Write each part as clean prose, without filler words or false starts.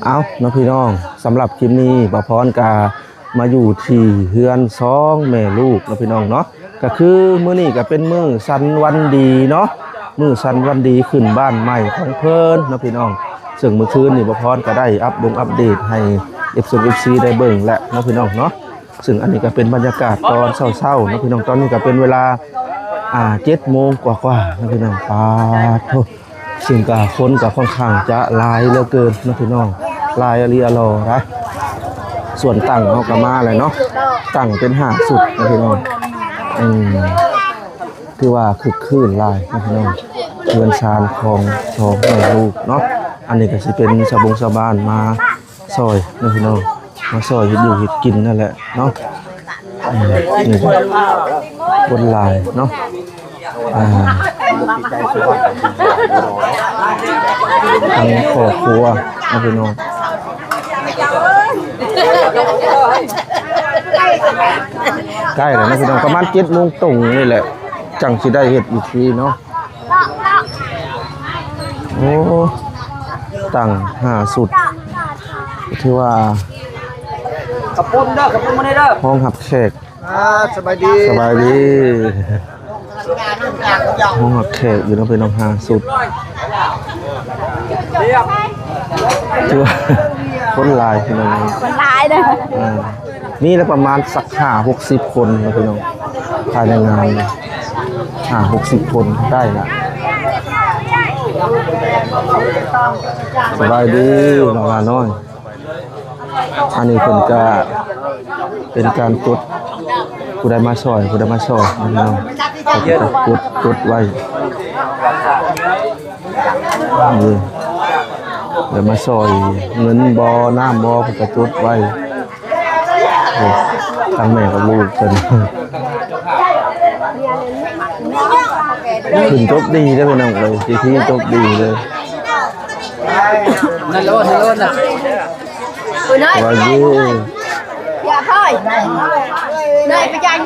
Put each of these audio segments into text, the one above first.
เอาน้องพี่น้องสำหรับคลิปนี้บ่พรกามาอยู่ที่เฮือน2แม่ลูกน้องพี่น้องเนาะก็คือมื้อนี้ก็เป็นมื้อสันวันดีเนาะมื้อสันวันดีขึ้นบ้านใหม่ของเพิ่นน้องพี่น้องซึ่งเมื่อคืนนี่บ่พรก็ได้อัปเดตให้ FC ได้เบิ่งและน้องพี่น้องเนาะซึ่งอันนี้ก็เป็นบรรยากาศตอนเช้าๆน้องพี่น้องตอนนี้ก็เป็นเวลา7 โมงกว่าๆน้องพี่น้องปาโทซึ่งก็คนก็ค่อนข้างจะหลายเหลือเกินน้องพี่น้องหลายอริอลอนะส่วนตั้งเฮาก็มาเลยเนาะตั้งเป็น5สุดน้องพี่น้องคือว่าคึกคืนหลายน้องพี่น้องเรือนชานของ2แม่ลูกเนาะอันนี้ก็สิเป็นชาวบ้านมาซอยน้องพี่น้องมาซอยเฮ็ดอยู่เฮ็ดกินนั่นแหละเนาะนี่คนหลายเนาะทางครอบครัวน้องพี่น้องใกล้แล้วนะพี่น้องประมาณ7 โมงตรงนี่แหละจังสิได้เฮ็ดอีกทีเนาะโอ้ตั้ง5สุดถือว่าขับปุ่นเด้อขับปุ่นมาเด้อห้องหับแขกสบายดีห้องหับแขกอยู่น้องเป็นน้อง5สุดถือว่าคนหลายพี่น้องคนหลายเด้อมีแล้วประมาณสัก50-60 คนนะพี่น้องภายในงาน50-60 คนได้ละสบายดีน้องลาน้อยอันนี้เป็นการกดผู้ใดมาซอยน้องกดไว้นี่เดี๋ยวมาซอยเงินบ่น้ำบ่ก็จดไว้ทั้งแม่กับลูกเพิ่นขึ้นจบดีได้ไปน้องเลยที่จบดีเลยนั่นโลดน่ะว่าดีอย่าพ่อยเลยไปจัง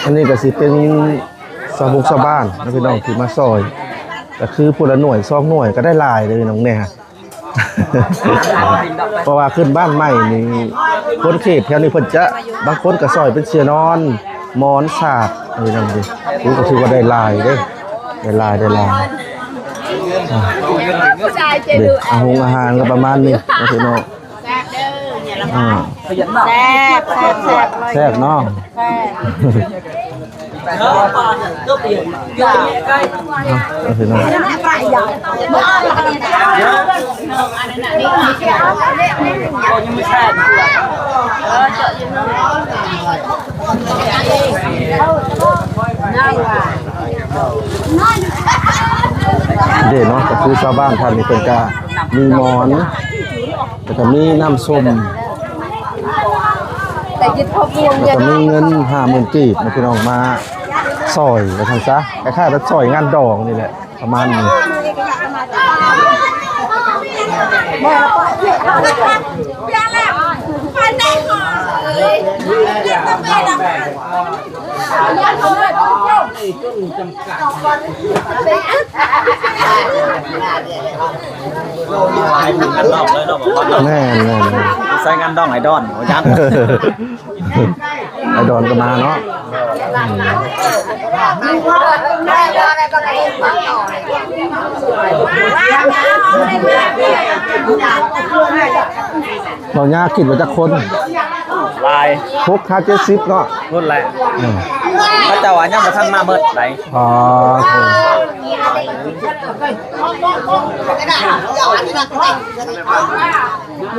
อันนี้ก็สิเป็นชาวบ้านนะพี่น้องที่มาซอยก็คือพลหน่วย2 หน่วยก็ได้หลายเลยน้องแน่เพราะว่าขึ้นบ้านใหม่นี่คนเขตแถวนี้เพิ่นจะบางคนก็ซอยเป็นเสื้อนอนหมอนสาดนี่นั่นดิก็ถือว่าได้หลายเด้ได้หลายเด็กอาหารก็ประมาณนี้นะพี่น้องแซ่บเนาะพี่น้องเด็ดเนาะก็คือชาวบ้านท่านนี่เป็นกามีหมอนแล้วก็มีน้ำส้มแล้วก็มีเงิน50,000 กีบนะพี่น้องมาซอยไปทางซะคล้ายๆแล้วซอยงานดองนี่แหละประมาณนี้แน่ใส่งานดองไอดอนอาจารย์ไอดอนก็มาเนาะเราย่ากินมาจากคนลาย6-70เนาะรุ่นแหละพระเจ้าอันยังมาท่านมาเบิดไหนอ๋อ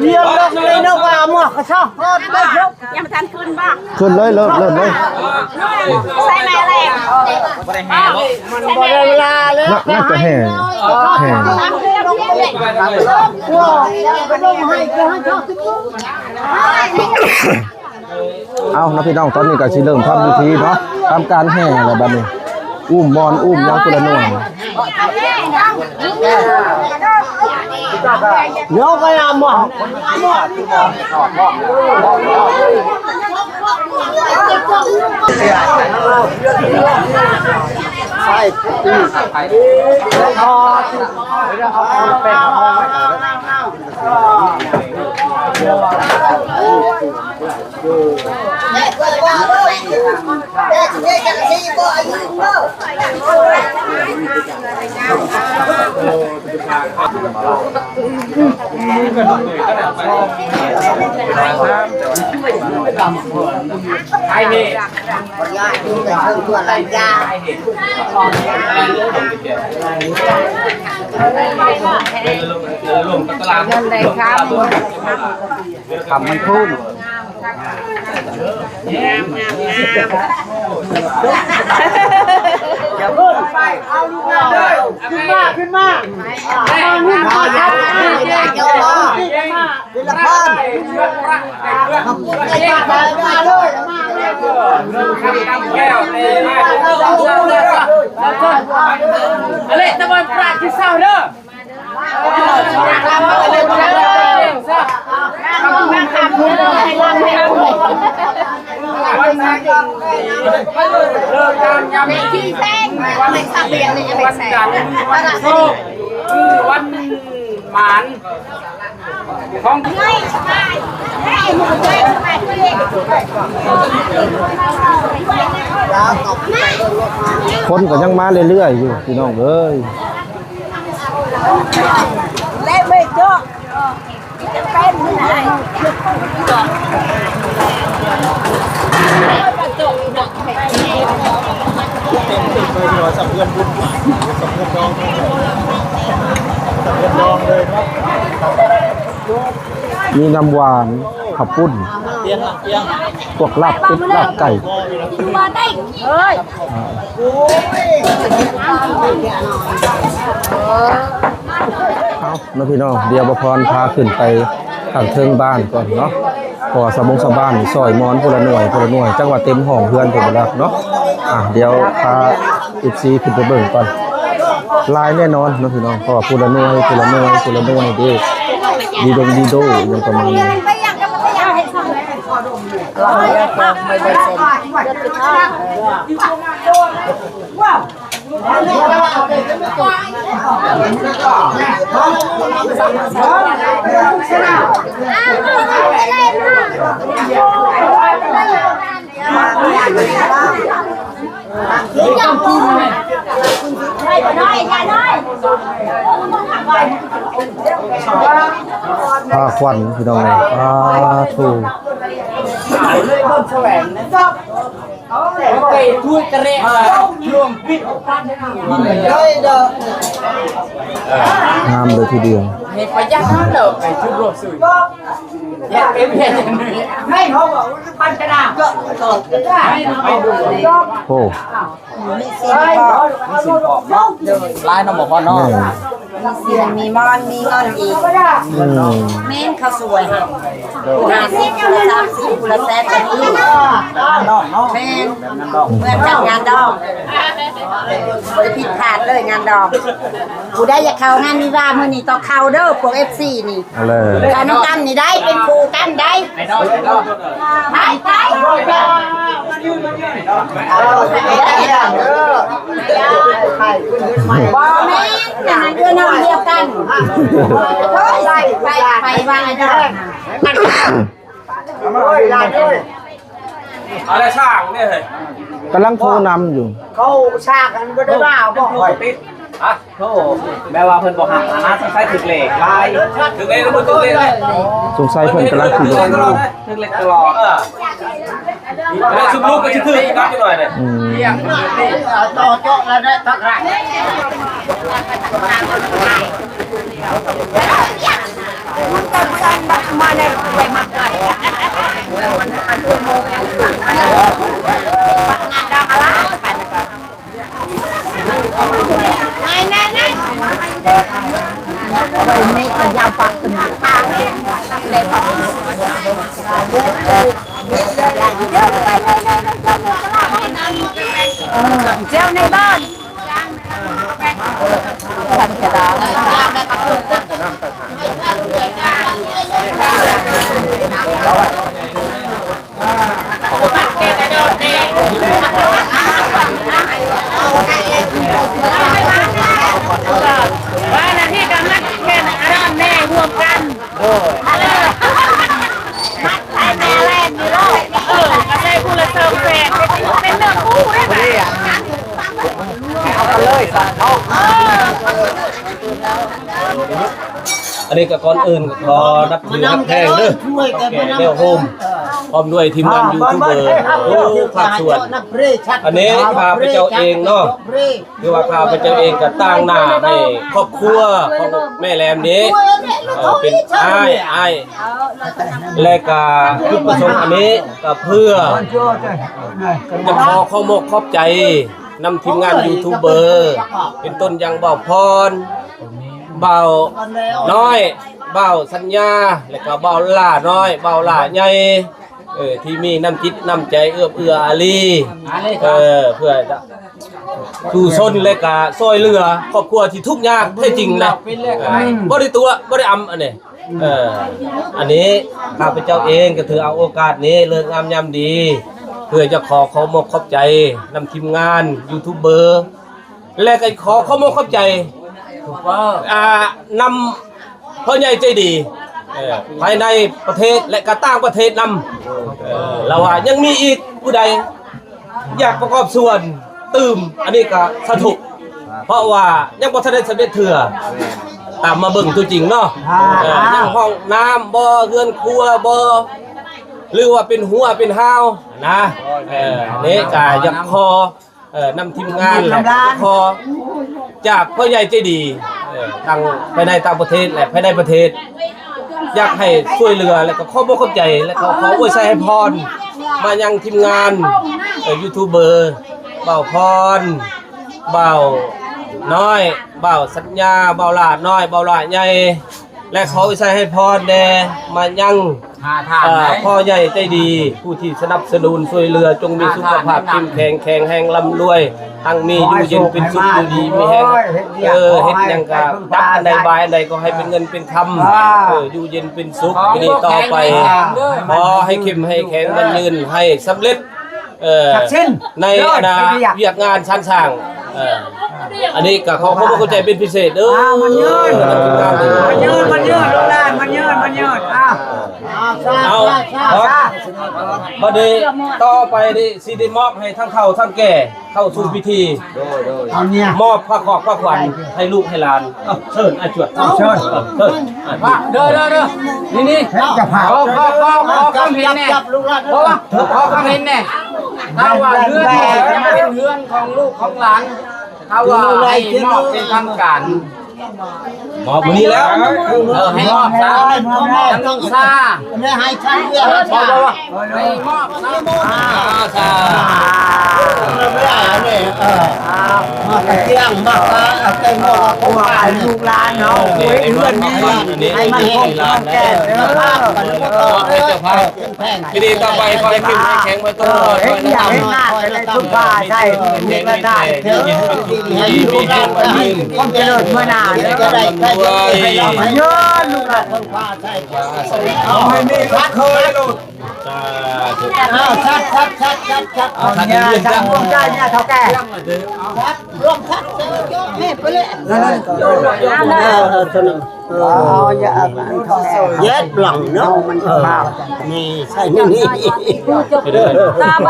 เลี้ยงดอกเลยนะว่าหมอกกระชอกได้ยกยังมาทันขึ้นบ้างขึ้นเลยเริ่มเลยใส่แม่แรงบ่ได้แห่มันบ่ได้เวลาเลยน่าจะแห่เอานะพี่น้องตอนนี้ก็สิเริ่มทำพิธีเนาะทำการแห่แล้วบัดนี้อุ้มมอนอุ้มยังคนละหน่วย nhớ cái làm mỏ phải ai nè Gần đây khá cầm mình phunขึ้นมาอะไรตะวันปราดที่เศร้าเด้อที่แท้งไม่ทราบเรียนเลยจะไปแสง คือวันหมานของ ไม่ใช่ให้หมูใจไปเอง คนก็ยังมาเรื่อยๆอยู่พี่น้องเอ้ย เล่ไม่เจาะเป็นที่ไหน มีน้ำหวานขับปุ้นพวกลาบเป็ดลาบไก่ มาได้เฮ้ย เอาน้องพี่น้องเดี๋ยวบพรพาขึ้นไปทางเทิงบ้านก่อนเนาะพอสะบงสะบ้านนี่ซอยมอนพลหน่วยจังหวัดเต็มห้องเพื่อนผมแล้วเนาะเดี๋ยวพา14ขึ้นไปเบิ่งก่อนลายแน่นอนน้องพี่น้องเพราะว่าพลหน่วยเด้ดีดงดีโดยังประมาณนี้ ไปยังก็ไปยังให้ทำเลยไม่ได้เซ็น ผ้าควันพี่น้องถูก ไปถ้วยกระเระรวมปิด งามเลยทีเดียว เห็นไปยักษ์เด้อไปชุดรวมสื่ออยากเป็นเพศอย่างนี้ให้เขาบอกปัญจนาก็ให้ไปดู โอ้ ลายน้องบอกว่าน้อง มีเสียงมีมอนมีเงินอีกเม้นเขาสวยค่ะ50คูละ30คูละแสนแบบนี้เม้นเมื่อจัดงานดองบริผิดขาดเลยงานดองกูได้อยากเข้างานวิวามื้อนี้ต้องเข้าเด้อพวก FC นี่ อะไร เข้าน้ำกันนี่ได้เป็นครูกันได้ ไอ้ดอกไอ้ดอก ไปบ่แม่นน่ะเดือนเดียวกันเฮ้ยไปว่าไอ้ดอก อะไรช่างเนี่ยเฮ้ย กำลังโทรนำอยู่ เขาชากันไม่ได้ว่าบอก คอยติดอ่ะโธ่แม่ว่าเพิ่นบอกหานะสงสัยถึกเหล็กลายถึกเหล็กแล้วมันถึกเหล็กเลย สงสัยเพิ่นกำลังขี่รถอยู่ ถึกเหล็กตลอดแล้วชุบลูกก็จะถึกนับหน่อยเนี่ย ต่อเจาะแล้วได้ตักไร มาในไปมากเลยไม่ขยับปากถึงทางเลยปากเจ้าในบ้านทำกระดาษ อันนี้ก็ก่อนอื่นก็ขอนับถือนับแพงเด้อ ช่วยกัน แก่เดียวโฮมพร้อมด้วยทีมงานยูทูบเบอร์ทุกภาคส่วนอันนี้ข้าพเจ้าเองเนาะคือว่าข้าพเจ้าเองก็ตั้งหน้าให้ครอบครัวของแม่แรมนี้เป็นอ้ายและก็จุดประสงค์อันนี้ก็เพื่อจะขอข้อมกขอบใจนำทีมงานยูทูบเบอร์เป็นต้นยังเบาพรเบาน้อยเบาสัญญาและก็เบาล่าน้อยเบาล่าใหญ่ที่มีน้ำจิตน้ำใจเอื้ออารีเพื่อจะดูชนและก็ซอยเรือครอบครัวที่ทุกข์ยากแท้จริงนะบ่ได้ตัวบ่ได้อำอันนี้อันนี้ข้าพเจ้าเองก็ถือเอาโอกาสนี้เลิกงามยามดีเพื่อจะขอมกขอบใจนำทีมงานยูทูบเบอร์และก็ขอมกขอบใจนำพ่อใหญ่ใจดีภายในประเทศและก็ต่างประเทศนำเราว่ายังมีอีกผู้ใดอยากประกอบส่วนตื่มอันนี้ก็สะทุกเพราะว่ายังบ่ทันได้สำเร็จเถื่อตามมาเบิ่งตัวจริงเนาะยังห้องน้ำบ่เรือนครัวบ่หรือว่าเป็นหัวเป็นห้าวนะนี่ก็อยากขอนำทีมงานและขอจากพ่อใหญ่ใจดีทั้งภายในต่างประเทศและภายในประเทศอยากให้ช่วยเหลือและก็ขอบอกขอบใจและขออวยชัยให้พรมายังทีมงานยูทูบเบอร์เบาพรเบาน้อยเบาสัญญาเบาหลาดน้อยเบาหลาดใหญ่และขออวยชัยให้พรแด่มายังพ่อใหญ่ใจดีผู้ที่สนับสนุนช่วยเหลือจงมีสุขภาพเข้มแข็งแข็งแรงร่ำรวยทั้งมีอยู่เย็นเป็นสุขอยู่ดีมีแห้งเฮ็ดหยังก็จับอันใดบายอันใดก็ให้เป็นเงินเป็นคำอยู่เย็นเป็นสุขปีนี้ต่อไปขอให้เข้มให้แข็งมันยืนให้สำเร็จในเวียกงานชั้นสร้างอันนี้ก็ขอเข้าใจเป็นพิเศษมันยืนลูกหลานมันยืนเอาบัดนี้ต่อไปนี่สิได้มอบให้ทั้งเฒ่าทั้งแก่เข้าสู่พิธีมอบผ้าขอกผ้าขวัญให้ลูกให้หลานเชิญอาจวดเชิญเด้อนี่ขอคำเห็นแน่เพราะว่าขอคำเห็นแน่ถ้าว่าเรือนเป็นเรือนของลูกของหลานถ้าว่าให้มอบเป็นทางการมอบวันนี้แล้วให้มอบซะยังต้องซาไม่ให้ฉันเรียกให้มอบซาไม่ได้เนี่ยมาเที่ยงมาเต็มหมดตัวลูกหลานเนาะเพื่อนนี่ให้มันคงต้องแก้แล้วภาพกันทีนี้ต่อไปคอยเข้มแข็งมาตลอดคอยทำหน้าในทุกบ้านใช่มีกระดาษเถอะให้ลูกหลานให้ความเจริญเมื่อนานจะได้ใช้เยอะลูกหลานคนพาใช่เอาให้มีรักเคยลูกชัดเอาเนี่ยชัดร่วมได้เนี่ยเท่าแก่ร่วมชัดแม่ไปเลยเย็ดหลังเนาะมันนี่ใช่นี่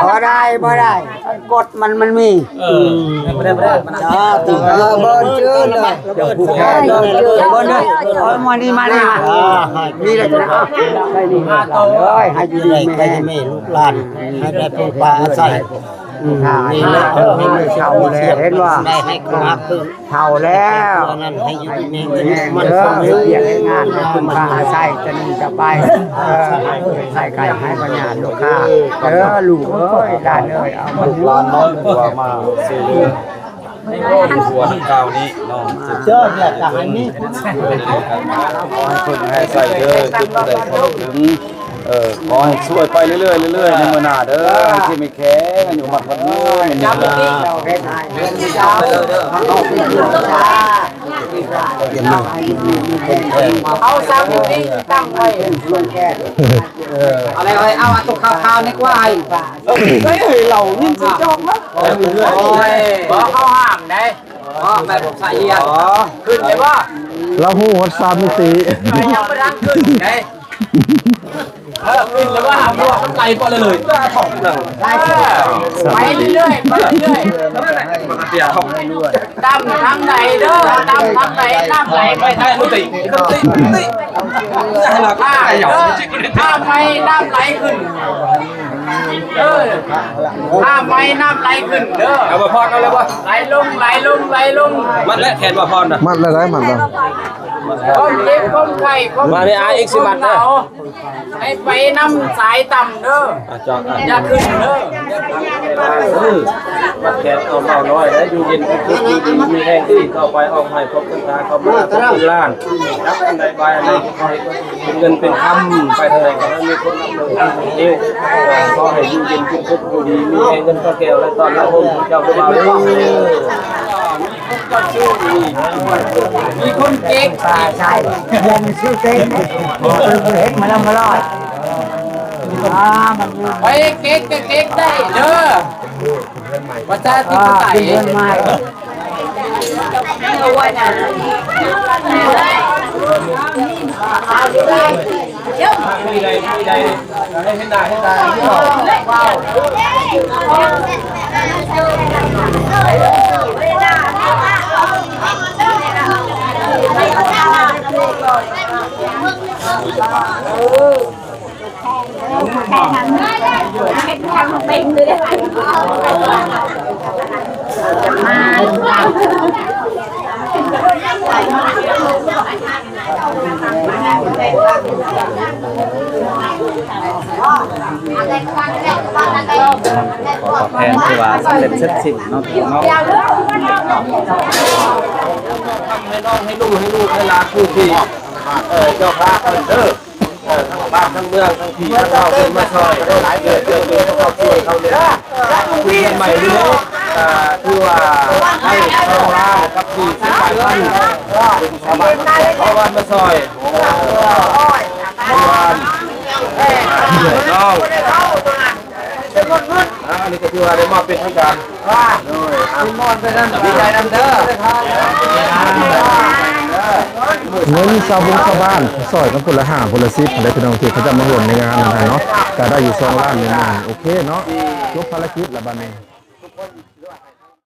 พอได้กดมันมีจ้าติดเบอร์เชื่อเลยเดี๋ยวพูดแค่เบอร์เลยมานี่นี่เลยนะได้ดีมากเลยให้ดีแม่ลูกหลานให้ได้ปลูกป่าอาศัยนี่แหละเท่าแล้วเห็นว่าให้ครับเท่าแล้วนั่นให้อยู่ดีมันเรียกงานให้คุณป่าอาศัยจะนี่จะไปใส่ไก่ให้ปัญญาลูกค้าลูกหลานเอามาหลานน้อยตัวมาซื้อตัวนักเก่านี้น้องเจ้าอยากจะให้นี่ขอให้คนให้ใส่เด้อจุดใดเข้าถึงขอให้ช่วยไปเรื่อยในมื้อหน้าเด้อให้ที่ไม่แข็งอยู่มัดวันนี้นี่เอาซ้ำนี่ตั้งไว้อะไรเอาตกข่าวๆนี่กว่าเฮ้ยเรานิ่มสิจองมั้ยบ่เข้าห้ามได้แบบใส่เอียขึ้นได้บ่เราฮู้ฮอด3มิติยังบ่ทันขึ้นได้ขึ้นแล้วว่าหมวกมันไกลพอเลยถอกหนังไปเรื่อย ปกติเขา ดำทางไหนเด้อดำทางไหนน้ำไหล ไม่ใช่นุติติให้เราฆ่าเหยา ถ้าไม่น้ำไหลขึ้นถ้าไม่น้ำไหลขึ้นเด้อ เอามาพอดเอาเลยว่า ไหลลงไหลลงไหลลง มัดและแขนมาพอดนะ มัดเลยได้มัดเลย ก้มเจ็บก้มไข่ก้มให้ไปน้ำสายต่ำเด้อ จอด อย่าขึ้นเด้อ มัดแขนเอาเบาน้อยแล้วอยู่เย็นคุกดีมีแห้งที่เข้าไปออกให้พบกันตาเข้ามาพบกันล้านนับกันได้ใบอะไรเป็นเงินเป็นคำไปเท่าไหร่ก็มีคนนำเลยนี่ขอให้อยู่เย็นคุกอยู่ดีมีแห้งเงินก็แก้วและตอนละผมเจ้าเบาเลย มีคนเก่ง ใช่เรียนชื่อเก่งเห็นมาแล้วมาลอยมัน ไปเก่งก็เก่งได้เด้อประชาธิปไตย เงินมา มีใดให้เห็นหน้าให้ตาที่บอก แผนที่ว่าสำเร็จเสร็จสิ้นเนาะเนาะ ให้น้องให้ลูกให้ลาผู้ที่เจ้าพระเอิ้นเด้อทั้งบ้านทั้งเมืองทั้งที่ทั้งเราเป็นมาซอยได้หลายเกิดเขาช่วยเขาเนี่ยคุยกันใหม่นี่เนาะที่ว่าให้เข้าร่างกับที่ที่ฝ่ายท่านเป็นชาวบ้านเขาบ้านมาซอยน้องอันนี้ก็คือว่าได้มอบเป็นทางการดีใจนำเด้อ เงินชาวบุญชาวบ้านซอยกันคนละ5คนละ10อะไรพี่น้องที่เขาจะมาร่วมในงานนั้นเนาะก็ได้อยู่2ล้าน1โอเคเนาะจบภารกิจละบัดนี้